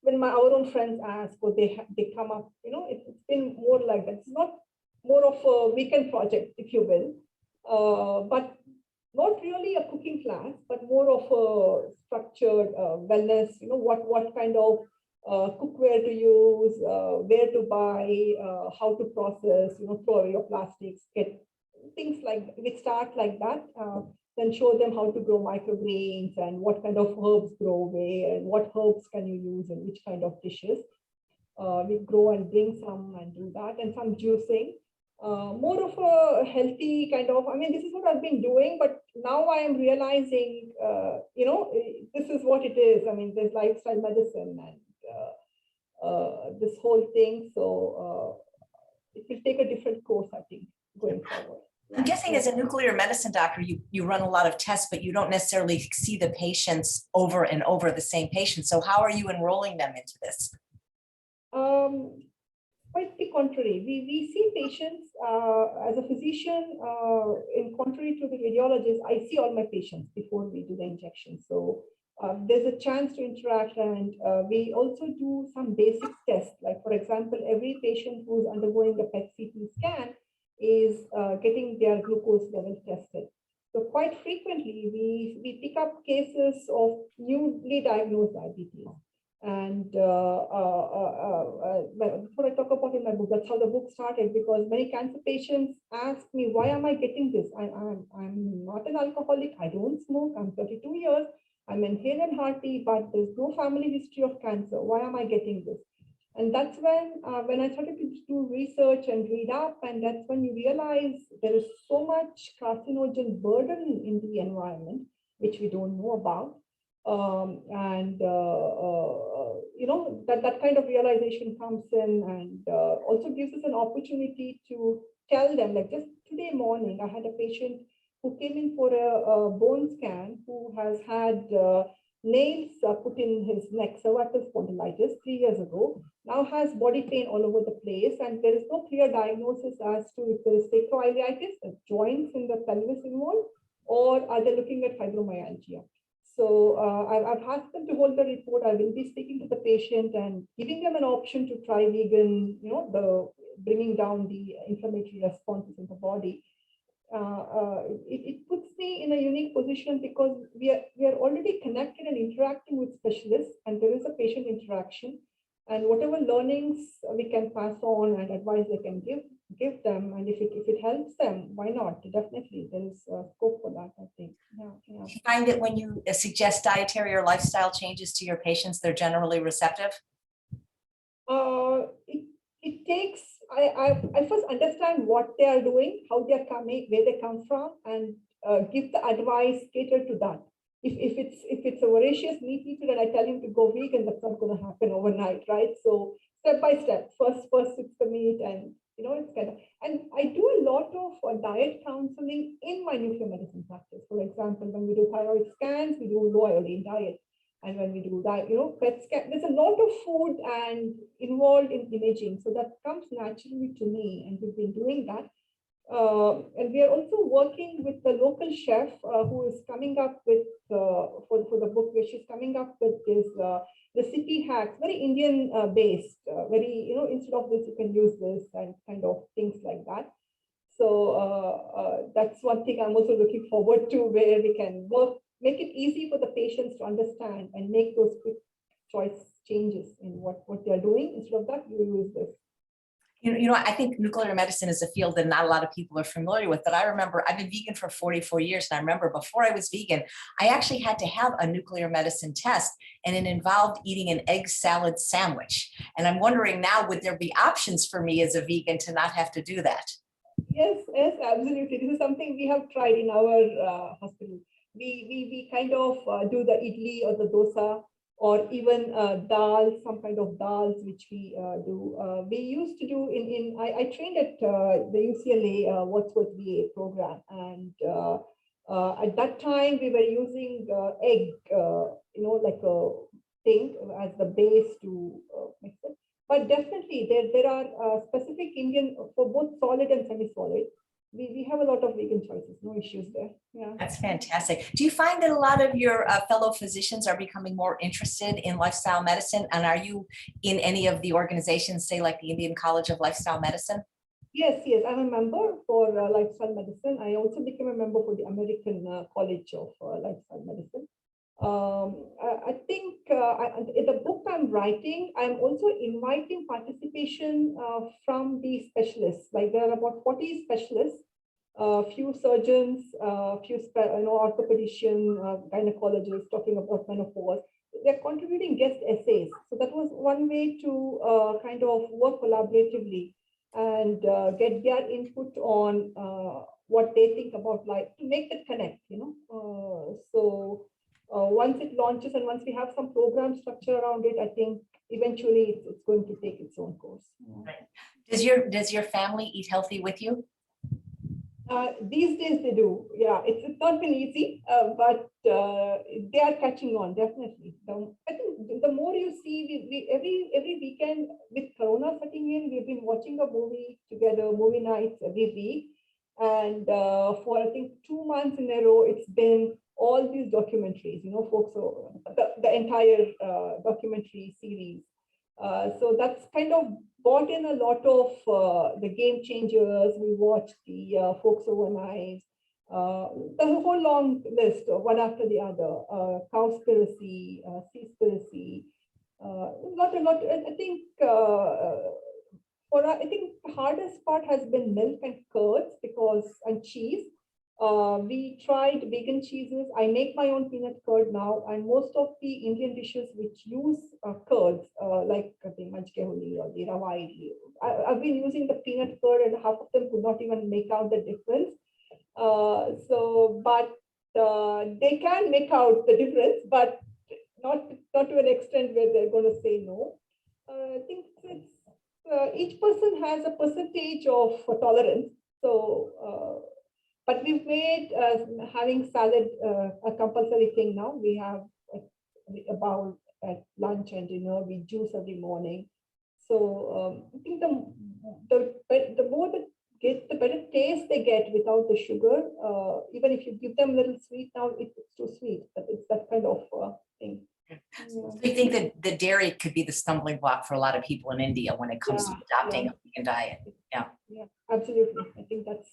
when our own friends ask, or they come up, it's been more like that. It's not more of a weekend project, if you will, but not really a cooking class, but more of a structured wellness. What kind of cookware to use, where to buy, how to process, throw away your plastics, get things like, we start like that, then show them how to grow microgreens and what kind of herbs grow where and what herbs can you use in which kind of dishes. We grow and bring some and do that, and some juicing. More of a healthy kind of, this is what I've been doing, but now I am realizing, this is what it is. There's lifestyle medicine and this whole thing. So it will take a different course, I think, going forward. I'm guessing as a nuclear medicine doctor, you run a lot of tests, but you don't necessarily see the patients over and over, the same patient. So how are you enrolling them into this? Quite the contrary. We see patients as a physician, in contrary to the radiologist, I see all my patients before we do the injection. So there's a chance to interact, and we also do some basic tests. Like, for example, every patient who's undergoing the PET-CT scan is getting their glucose level tested. So quite frequently, we pick up cases of newly diagnosed diabetes. And before I talk about in my book, that's how the book started, because many cancer patients ask me, why am I getting this? I'm not an alcoholic, I don't smoke, I'm 32 years, I'm hale and hearty, but there's no family history of cancer. Why am I getting this? And that's when I started to do research and read up, and that's when you realize there is so much carcinogen burden in the environment, which we don't know about. That kind of realization comes in, and also gives us an opportunity to tell them, like just today morning, I had a patient who came in for a bone scan, who has had nails put in his neck, cervical spondylitis 3 years ago, now has body pain all over the place, and there is no clear diagnosis as to if there is sacroiliitis, joints in the pelvis involved, or are they looking at fibromyalgia. So I've asked them to hold the report. I will be speaking to the patient and giving them an option to try vegan, the bringing down the inflammatory responses in the body. It puts me in a unique position because we are already connected and interacting with specialists, and there is a patient interaction, and whatever learnings we can pass on and advice they can give them, and if it helps them, why not? Definitely, there is scope for that, I think. Yeah. Do you find that when you suggest dietary or lifestyle changes to your patients, they're generally receptive? It takes, I first understand what they are doing, how they are coming, where they come from, and give the advice catered to that. If it's a voracious meat eater and I tell him to go vegan, that's not going to happen overnight, right? So step by step, first it's the meat, and it's kind of, and I do a lot of diet counseling in my nuclear medicine practice. For example, when we do thyroid scans, we do low iodine diet. And when we do that, PET scan, there's a lot of food and involved in imaging. So that comes naturally to me, and we've been doing that. And we are also working with the local chef who is coming up with, for the book, where she's coming up with this, the city hacks, very Indian based, very, instead of this, you can use this, and kind of things like that. So that's one thing I'm also looking forward to, where we can make it easy for the patients to understand and make those quick choice changes in what they're doing. Instead of that, you use this. I think nuclear medicine is a field that not a lot of people are familiar with, but I remember I've been vegan for 44 years. And I remember before I was vegan, I actually had to have a nuclear medicine test, and it involved eating an egg salad sandwich. And I'm wondering now, would there be options for me as a vegan to not have to do that? Yes, absolutely. This is something we have tried in our hospital. We kind of do the idli or the dosa, or even dal, some kind of dals, which we do. We used to do I trained at the UCLA Wordsworth VA program, and at that time we were using egg, like a thing as the base to mix it. But definitely there are specific Indian for both solid and semi-solid. We have a lot of vegan choices, no issues there. Yeah. That's fantastic. Do you find that a lot of your fellow physicians are becoming more interested in lifestyle medicine? And are you in any of the organizations, say like the Indian College of Lifestyle Medicine? Yes, I'm a member for lifestyle medicine. I also became a member for the American College of Lifestyle Medicine. I think in the book I'm writing, I'm also inviting participation from the specialists. Like there are about 40 specialists, few surgeons, few orthopedician, gynecologists talking about menopause. They're contributing guest essays. So that was one way to kind of work collaboratively and get their input on what they think about life, to make that connect, once it launches and once we have some program structure around it, I think eventually it's going to take its own course. Right. Does your family eat healthy with you? These days they do. Yeah, it's not been easy, but they are catching on, definitely. I think the more you see, we every weekend with Corona setting in, we've been watching a movie together, movie nights every week. And for I think 2 months in a row, it's been all these documentaries, folks, the entire documentary series. So that's kind of brought in a lot of the game changers. We watched the Folks Over Knives. There's a whole long list, one after the other. Cowspiracy, seaspiracy, lot. I think I think the hardest part has been milk and curds and cheese. We tried vegan cheeses. I make my own peanut curd now, and most of the Indian dishes which use curds, like the Jaggery or the rava idli, I've been using the peanut curd, and half of them could not even make out the difference. But they can make out the difference, but not to an extent where they're going to say no. I think it's each person has a percentage of tolerance. So, but we've made having salad a compulsory thing now. We have a bowl at lunch and dinner. We juice every morning. So I think the more the better taste they get without the sugar. Even if you give them a little sweet now, it's too sweet. But it's that kind of thing. So you think that the dairy could be the stumbling block for a lot of people in India when it comes to adopting a vegan diet? Yeah, absolutely. I think that's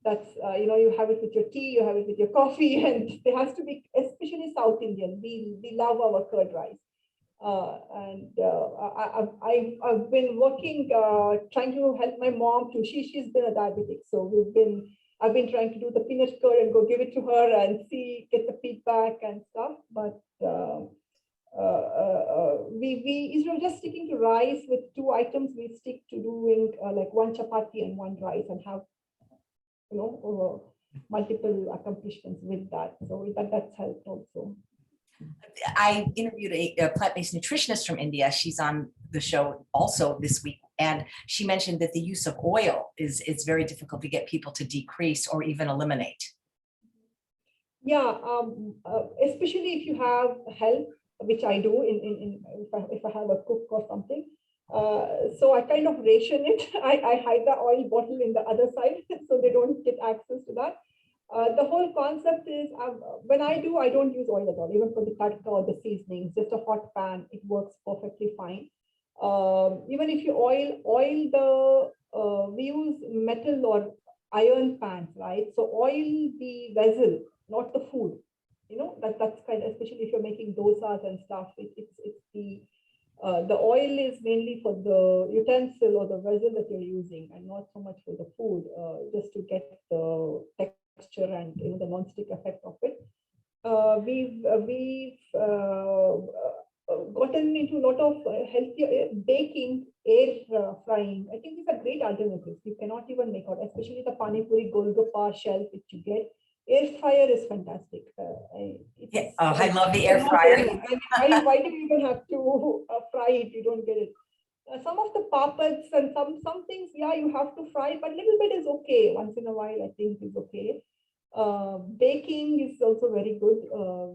you have it with your tea, you have it with your coffee, and there has to be, especially South Indian. We love our curd rice. I've been working, trying to help my mom too. She's been a diabetic, so I've been trying to do the peanut curd and go give it to her and get the feedback and stuff. But we instead of just sticking to rice with 2 items, we stick to doing like 1 chapati and 1 rice and have multiple accomplishments with that. So that's helped also. I interviewed a plant-based nutritionist from India. She's on the show also this week, and she mentioned that the use of oil is very difficult to get people to decrease or even eliminate. Yeah, especially if you have help, which I do if I have a cook or something. So I kind of ration it. I hide the oil bottle in the other side so they don't get access to that. The whole concept is when I don't use oil at all, even for the tadka or the seasonings, just a hot pan, it works perfectly fine. Even if you oil we use metal or iron pans, right? So oil the vessel, not the food. That's kind of, especially if you're making dosas and stuff, it's the oil is mainly for the utensil or the vessel that you're using, and not so much for the food, just to get the texture and the non-stick effect of it. We've gotten into a lot of healthier baking, air frying. I think these are great alternatives. You cannot even make out, especially the pani puri golgappa shelf which you get. Air fryer is fantastic. I love the air fryer. Why do you even have to fry it? You don't get it. Some of the papads and some things, yeah, you have to fry, but a little bit is okay. Once in a while, I think is okay. Baking is also very good.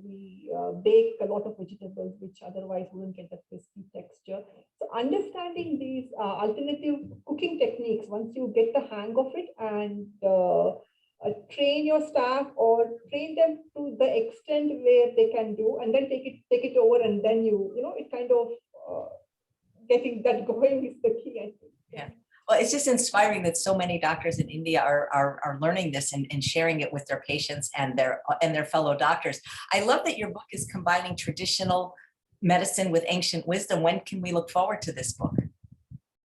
We bake a lot of vegetables which otherwise wouldn't get that crispy texture. So understanding these alternative cooking techniques, once you get the hang of it and train your staff or train them to the extent where they can do, and then take it over, and then it kind of getting that going is the key, I think. Yeah. Well, it's just inspiring that so many doctors in India are learning this and sharing it with their patients and their fellow doctors. I love that your book is combining traditional medicine with ancient wisdom. When can we look forward to this book?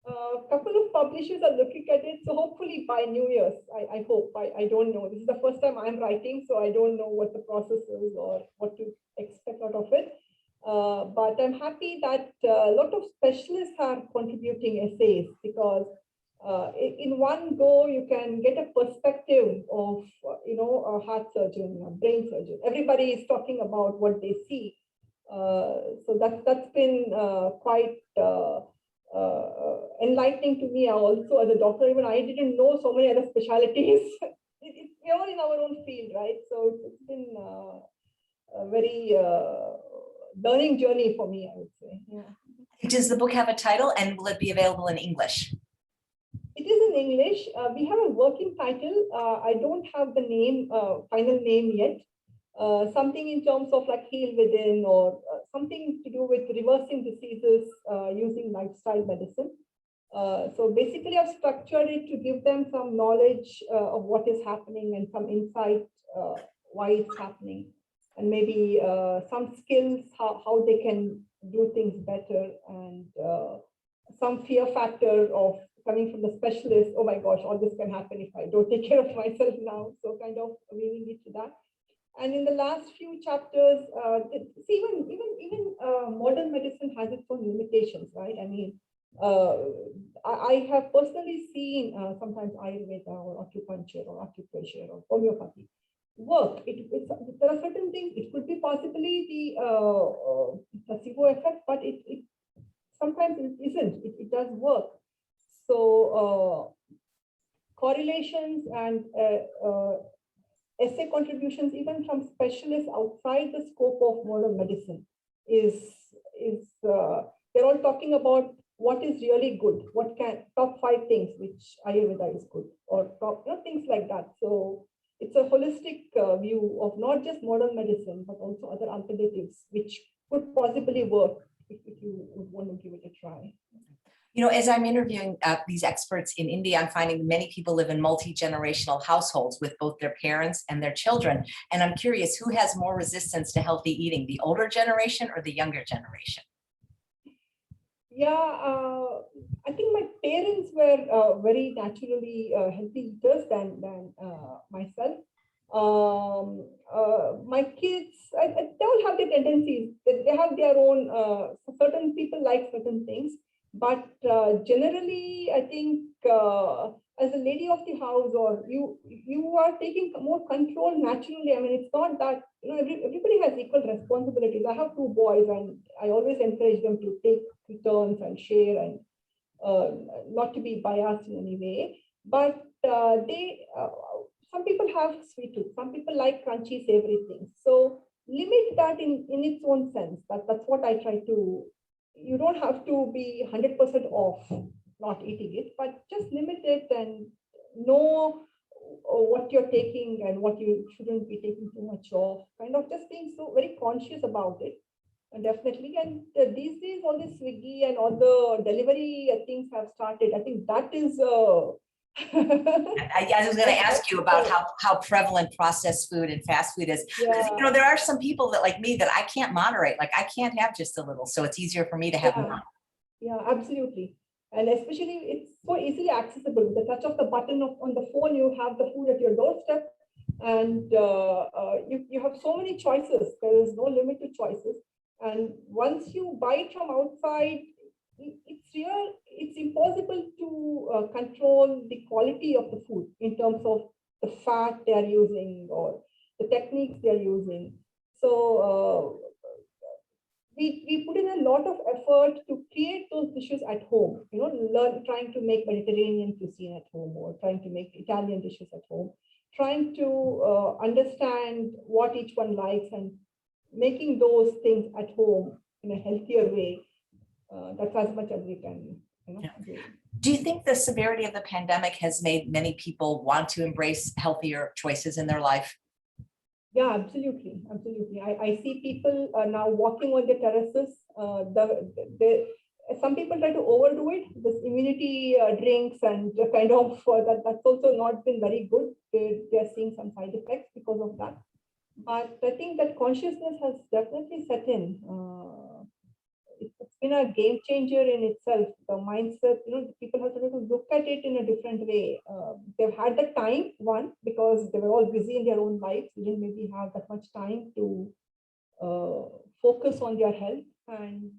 A couple of publishers are looking at it, so hopefully by New Year's, I hope. I don't know. This is the first time I'm writing, so I don't know what the process is or what to expect out of it. But I'm happy that a lot of specialists are contributing essays, because in one go you can get a perspective of a heart surgeon, a brain surgeon. Everybody is talking about what they see. So that's been quite enlightening to me also as a doctor. Even I didn't know so many other specialties. We're all in our own field, right? So it's been a very learning journey for me, I would say. Yeah. Does the book have a title, and will it be available in English? It is in English. We have a working title. I don't have the name, final name yet. Something in terms of like heal within, or something to do with reversing diseases using lifestyle medicine. So basically, I've structured it to give them some knowledge of what is happening and some insight why it's happening, and maybe some skills how they can do things better, and some fear factor of coming from the specialist. Oh my gosh, all this can happen if I don't take care of myself now. So kind of weaving it to that. And in the last few chapters, see, even modern medicine has its own limitations, right? I mean, uh, I have personally seen sometimes Ayurveda or acupuncture or acupressure or homeopathy work. There are certain things. It could be possibly the placebo effect, but it sometimes it isn't. It does work. So correlations and essay contributions, even from specialists outside the scope of modern medicine, is they're all talking about what is really good, what can top 5 things which Ayurveda is good, or top, things like that. So it's a holistic view of not just modern medicine, but also other alternatives which could possibly work if you would want to give it a try. As I'm interviewing these experts in India, I'm finding many people live in multi-generational households with both their parents and their children. And I'm curious, who has more resistance to healthy eating, the older generation or the younger generation? Yeah, I think my parents were very naturally healthy eaters than myself. My kids, they all have their tendencies. They have their own. Certain people like certain things, but generally, I think as a lady of the house, or you are taking more control naturally. I mean, it's not that everybody has equal responsibilities. I have 2 boys, and I always encourage them to take turns and share, and not to be biased in any way. But some people have sweet tooth. Some people like crunchy, savory things. So limit that in its own sense. That's what I try to. You don't have to be 100% off not eating it, but just limit it and know what you're taking and what you shouldn't be taking too much of. Kind of just being so very conscious about it. And definitely, and these days all this Swiggy and all the delivery things have started. I think that is. I was going to ask you about how prevalent processed food and fast food is. Because there are some people that, like me, that I can't moderate. Like, I can't have just a little, so it's easier for me to have more. Yeah, absolutely. And especially, it's so easily accessible. With the touch of the button on the phone, you have the food at your doorstep, and you have so many choices. There is no limit to choices. And once you buy it from outside, it's impossible to control the quality of the food in terms of the fat they are using or the techniques they are using. So we put in a lot of effort to create those dishes at home, trying to make Mediterranean cuisine at home, or trying to make Italian dishes at home, trying to understand what each one likes and making those things at home in a healthier way. That's as much as we can. Do. Do you think the severity of the pandemic has made many people want to embrace healthier choices in their life? Yeah, absolutely. Absolutely. I see people now walking on the terraces. Some people try to overdo it. This immunity drinks and kind of that's also not been very good. They're seeing some side effects because of that. But I think that consciousness has definitely set in. It's been a game changer in itself. The mindset, people have to look at it in a different way. They've had the time, one, because they were all busy in their own lives. They didn't maybe have that much time to focus on their health. And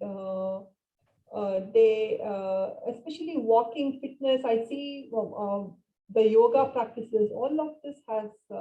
they, especially walking, fitness, I see the yoga practices, all of this has